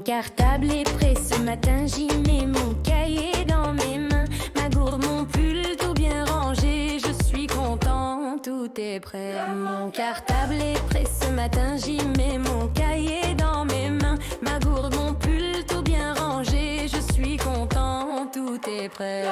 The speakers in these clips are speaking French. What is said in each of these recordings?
cartable est prêt ce matin, j'y mets mon cahier dans mes mains. Ma gourde, mon pull, tout bien rangé, je suis content, tout est prêt. Mon cartable est prêt ce matin, j'y mets mon cahier dans mes mains. Ma gourde, mon pull, tout bien rangé, je suis content, tout est prêt.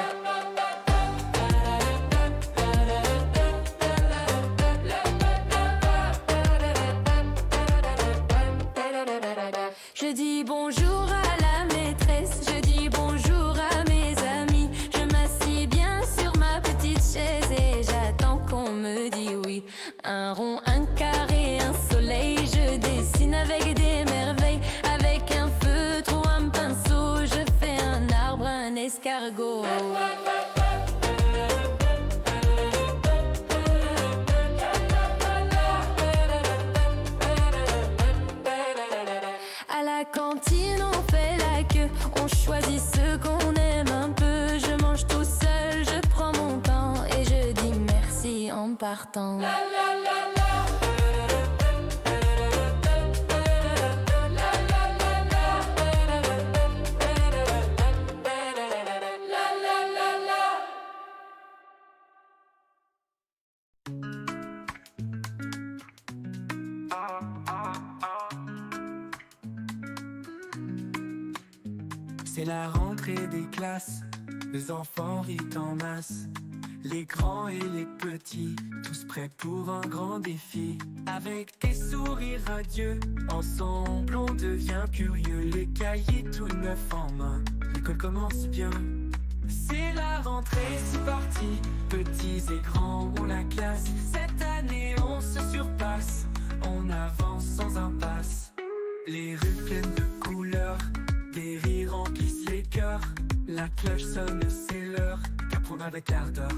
Je dis bonjour à la maîtresse, je dis bonjour à mes amis. Je m'assis bien sur ma petite chaise et j'attends qu'on me dise oui. Un rond, un carré, un soleil, je dessine avec des merveilles. Avec un feutre ou un pinceau, je fais un arbre, un escargot. À la cantine on fait la queue, on choisit ce qu'on aime un peu. Je mange tout seul, je prends mon temps et je dis merci en partant. C'est la rentrée des classes, les enfants rient en masse. Les grands et les petits, tous prêts pour un grand défi. Avec des sourires radieux, ensemble on devient curieux. Les cahiers tout neufs en main, l'école commence bien. C'est la rentrée, c'est parti, petits et grands ont la classe. Cette année on se surpasse, on avance sans impasse. Les rues pleines de couleurs, des rires remplissent les cœurs. La cloche sonne, c'est l'heure qu'apprendre avec ardeur.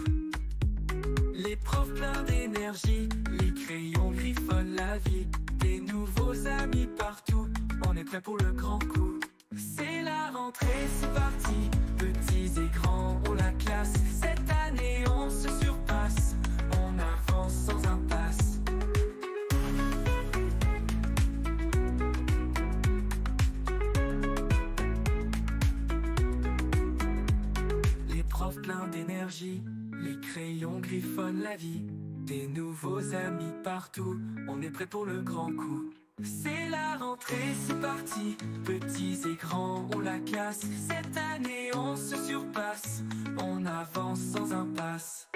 Les profs pleins d'énergie, les crayons griffonnent la vie. Des nouveaux amis partout, on est prêt pour le grand coup. C'est la rentrée, c'est parti, petits et grands ont la classe. Cette année on se surpasse, on avance sans impasse. Plein d'énergie, les crayons griffonnent la vie. Des nouveaux amis partout, on est prêt pour le grand coup. C'est la rentrée, c'est parti, petits et grands ont la classe. Cette année on se surpasse, on avance sans impasse.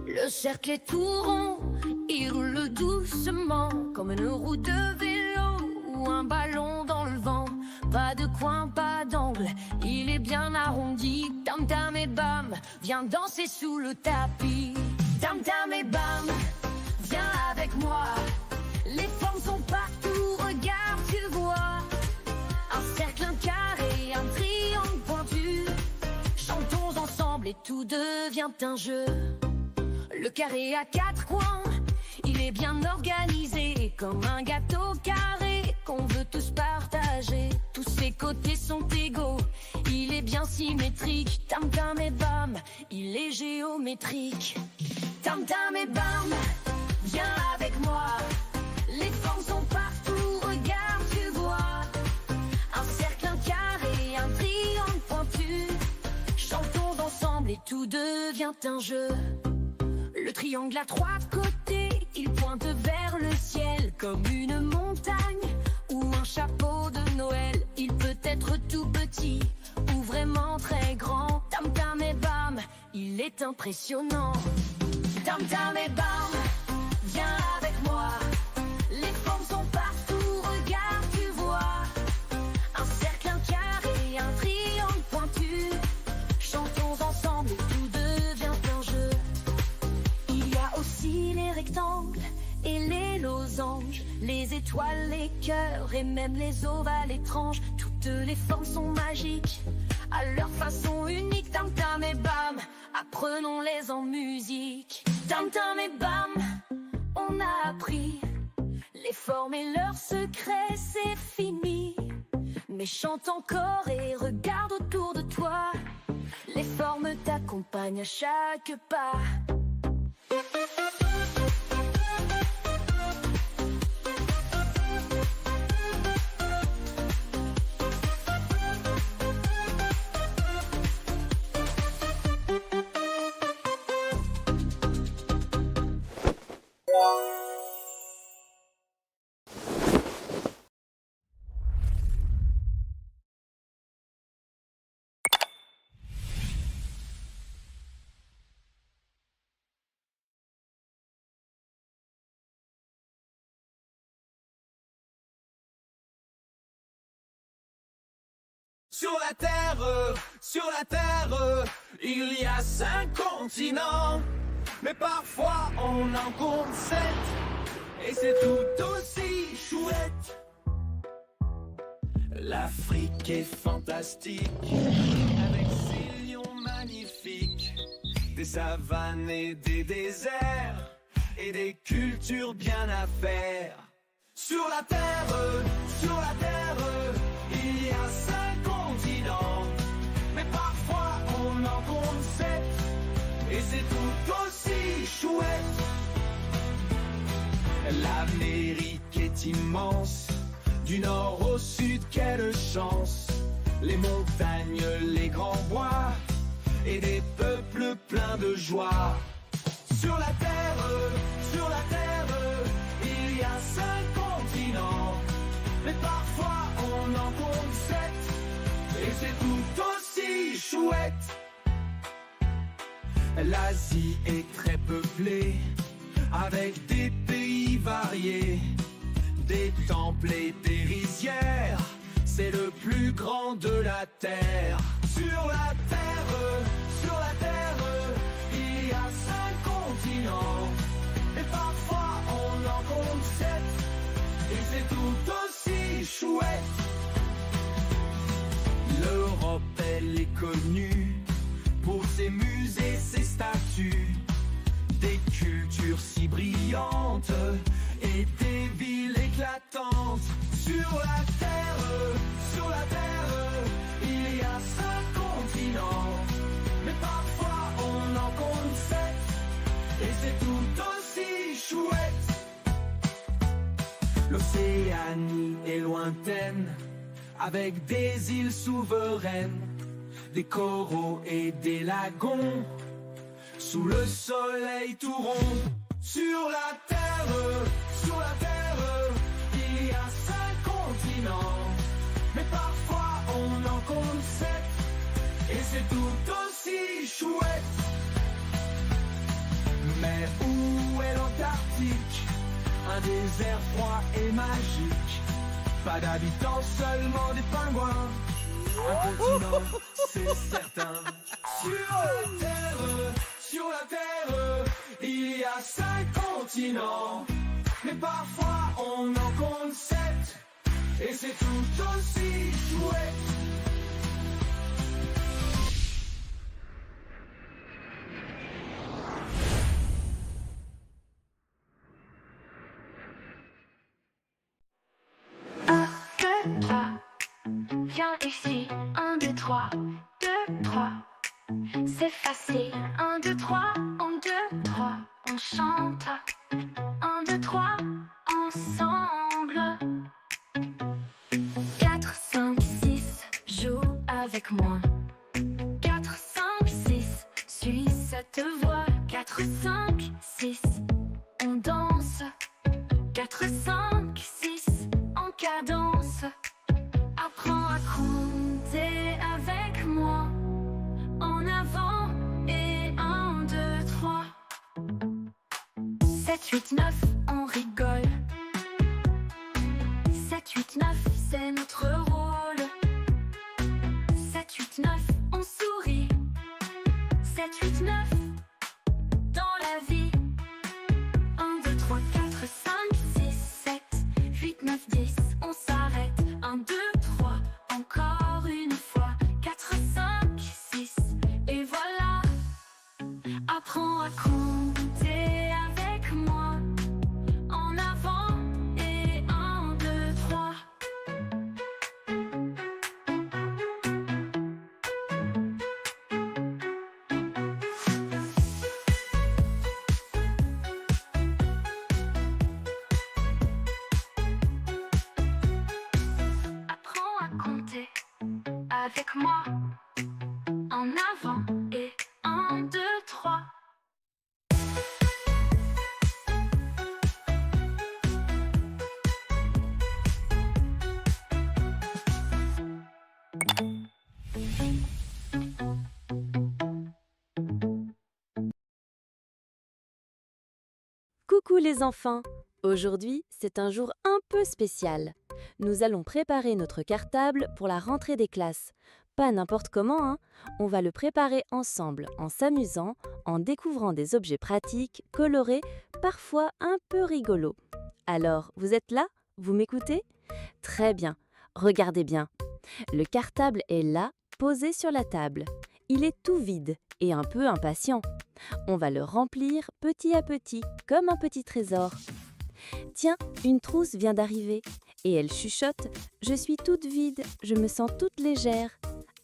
Le cercle est tout rond, il roule doucement comme une roue de vélo ou un ballon dans le vent. Pas de coin, pas d'angle, il est bien arrondi. Tam tam et bam, viens danser sous le tapis. Tam tam et bam, viens avec moi. Les formes sont partout, regarde, tu vois. Un cercle, un carré, un triangle pointu. Chantons ensemble et tout devient un jeu. Le carré à quatre coins, il est bien organisé, comme un gâteau carré qu'on veut tous partager. Tous ses côtés sont égaux, il est bien symétrique. Tam tam et bam, il est géométrique. Tam tam et bam, viens avec moi. Les formes sont partout, regarde, tu vois. Un cercle, un carré, un triangle pointu. Chantons ensemble et tout devient un jeu. Le triangle à trois côtés, il pointe vers le ciel comme une montagne ou un chapeau de Noël. Il peut être tout petit ou vraiment très grand. Tam tam et bam, il est impressionnant. Tam tam et bam, viens avec moi. Les formes sont partout, regarde, tu vois. Un cercle, un carré, un triangle pointu. Chantons ensemble et tout devient un jeu. Il y a aussi les rectangles et les losanges, les étoiles, les cœurs et même les ovales étranges. Tout toutes les formes sont magiques, à leur façon unique. Tam tam et bam, apprenons-les en musique. Tam tam et bam, on a appris les formes et leurs secrets, c'est fini. Mais chante encore et regarde autour de toi, les formes t'accompagnent à chaque pas. Sur la terre, il y a 5 continents, mais parfois on en compte 7, et c'est tout aussi chouette. L'Afrique est fantastique, avec ses lions magnifiques, des savanes et des déserts, et des cultures bien à faire. Sur la terre, il y a 5 continents, mais parfois on en compte 7, et c'est tout aussi chouette. L'Amérique est immense, du nord au sud, quelle chance. Les montagnes, les grands bois, et des peuples pleins de joie. Sur la terre, il y a 5 continents, mais parfois on en compte 7, et c'est tout aussi chouette. L'Asie est très peuplée, avec des pays variés, des temples et des rizières, c'est le plus grand de la terre. Sur la terre, il y a 5 continents, et parfois on en compte 7, et c'est tout aussi chouette. L'Europe, elle est connue pour ses musées, ses statues, des cultures si brillantes et des villes éclatantes. Sur la terre, il y a 5 continents, mais parfois on en compte 7, et c'est tout aussi chouette. L'Océanie est lointaine, avec des îles souveraines, des coraux et des lagons, sous le soleil tout rond. Sur la terre, il y a 5 continents, mais parfois on en compte 7, et c'est tout aussi chouette. Mais où est l'Antarctique? Un désert froid et magique, pas d'habitants, seulement des pingouins. Un continent, c'est certain. Sur la terre, il y a 5 continents, mais parfois on en compte 7, et c'est tout aussi chouette. Viens ici, 1, 2, 3, 2, 3. C'est facile, 1, 2, 3, 1, 2, 3. On chante, 1, 2, 3, ensemble. 4, 5, 6, joue avec moi. 4, 5, 6, suis cette voix. 4, 5, 6, on danse. 4, 5, 6, en cadence. Apprends à compter avec moi. En avant et 1, 2, 3. 7, 8, 9, on rigole. 7, 8, 9, c'est notre rôle. 7, 8, 9, on sourit. 7, 8, 9, dans la vie. 1, 2, 3, 4, 5, 6, 7, 8, 9, 10, on s'arrête. 1, 2, 3, encore. avec moi. En avant et 1, 2, 3. Coucou les enfants! Aujourd'hui, c'est un jour un peu spécial. Nous allons préparer notre cartable pour la rentrée des classes. Pas n'importe comment, hein. On va le préparer ensemble, en s'amusant, en découvrant des objets pratiques, colorés, parfois un peu rigolos. Alors, vous êtes là? Vous m'écoutez? Très bien. Regardez bien. Le cartable est là, posé sur la table. Il est tout vide et un peu impatient. On va le remplir petit à petit, comme un petit trésor. Tiens, une trousse vient d'arriver et elle chuchote « Je suis toute vide, je me sens toute légère. »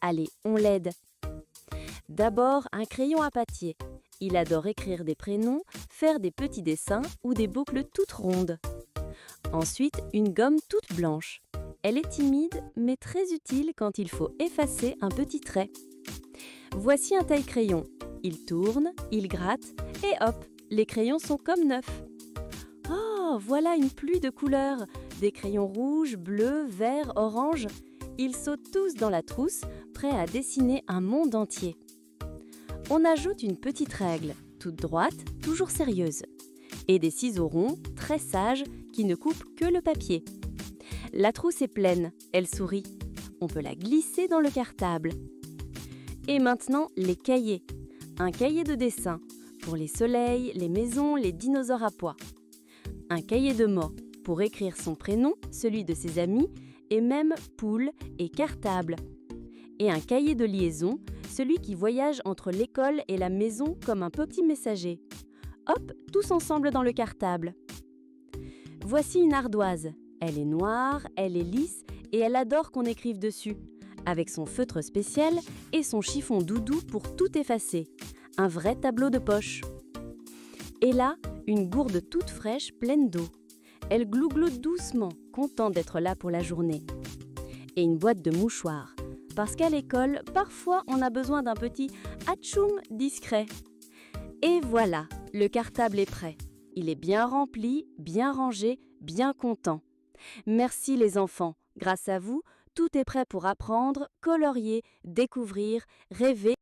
Allez, on l'aide. D'abord, un crayon à papier. Il adore écrire des prénoms, faire des petits dessins ou des boucles toutes rondes. Ensuite, une gomme toute blanche. Elle est timide, mais très utile quand il faut effacer un petit trait. Voici un taille-crayon. Il tourne, il gratte et hop, les crayons sont comme neufs. Oh, voilà une pluie de couleurs. Des crayons rouges, bleus, verts, oranges. Ils sautent tous dans la trousse, prêts à dessiner un monde entier. On ajoute une petite règle, toute droite, toujours sérieuse. Et des ciseaux ronds, très sages, qui ne coupent que le papier. La trousse est pleine, elle sourit. On peut la glisser dans le cartable. Et maintenant, les cahiers. Un cahier de dessin, pour les soleils, les maisons, les dinosaures à pois. Un cahier de mots, pour écrire son prénom, celui de ses amis, et même poule et cartable. Et un cahier de liaison, celui qui voyage entre l'école et la maison comme un petit messager. Hop, tous ensemble dans le cartable. Voici une ardoise. Elle est noire, elle est lisse et elle adore qu'on écrive dessus, avec son feutre spécial et son chiffon doudou pour tout effacer. Un vrai tableau de poche. Et là, une gourde toute fraîche pleine d'eau. Elle glougloute doucement, contente d'être là pour la journée. Et une boîte de mouchoirs, parce qu'à l'école, parfois on a besoin d'un petit atchoum discret. Et voilà, le cartable est prêt. Il est bien rempli, bien rangé, bien content. Merci les enfants, grâce à vous, tout est prêt pour apprendre, colorier, découvrir, rêver.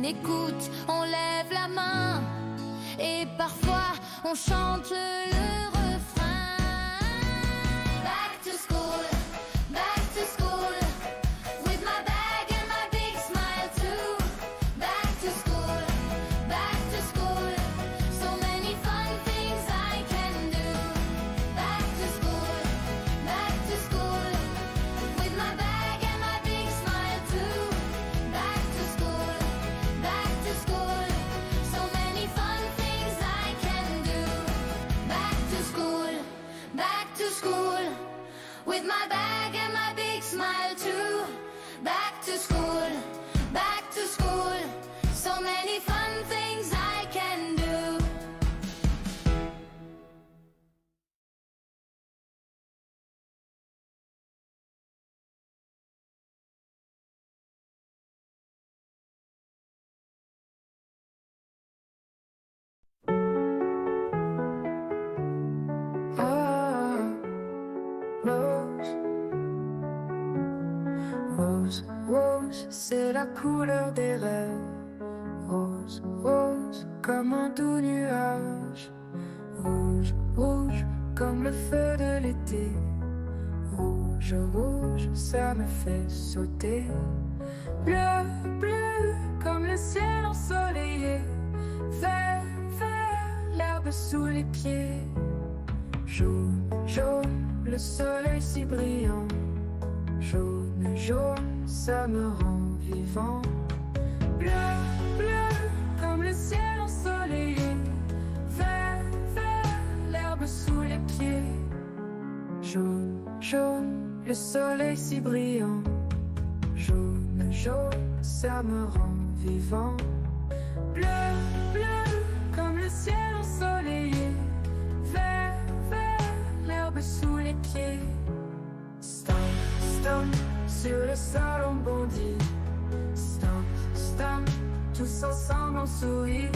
Écoute, on lève la main et parfois on chante le refrain. Back to school, with my bag and my big smile too. Back to school, so many fun things I can do. Back to school, with my bag and my big smile too. Back to school, so many fun things I can do. Back to school. c'est la couleur des rêves. Rose, rose, comme un doux nuage. Rouge, rouge, comme le feu de l'été. Rouge, rouge, ça me fait sauter. Bleu, bleu, comme le ciel ensoleillé. Vert, vert, l'herbe sous les pieds. Jaune, jaune, le soleil si brillant. Jaune, jaune, ça me rend vivant. Bleu, bleu, comme le ciel ensoleillé. Vert, vert, l'herbe sous les pieds. Jaune, jaune, le soleil si brillant. Jaune, jaune, ça me rend vivant. Bleu, bleu, comme le ciel ensoleillé. Vert, vert, l'herbe sous les pieds. Stamp, stamp, sur le sol on bondit. Stamp, stamp, tous ensemble on sourit.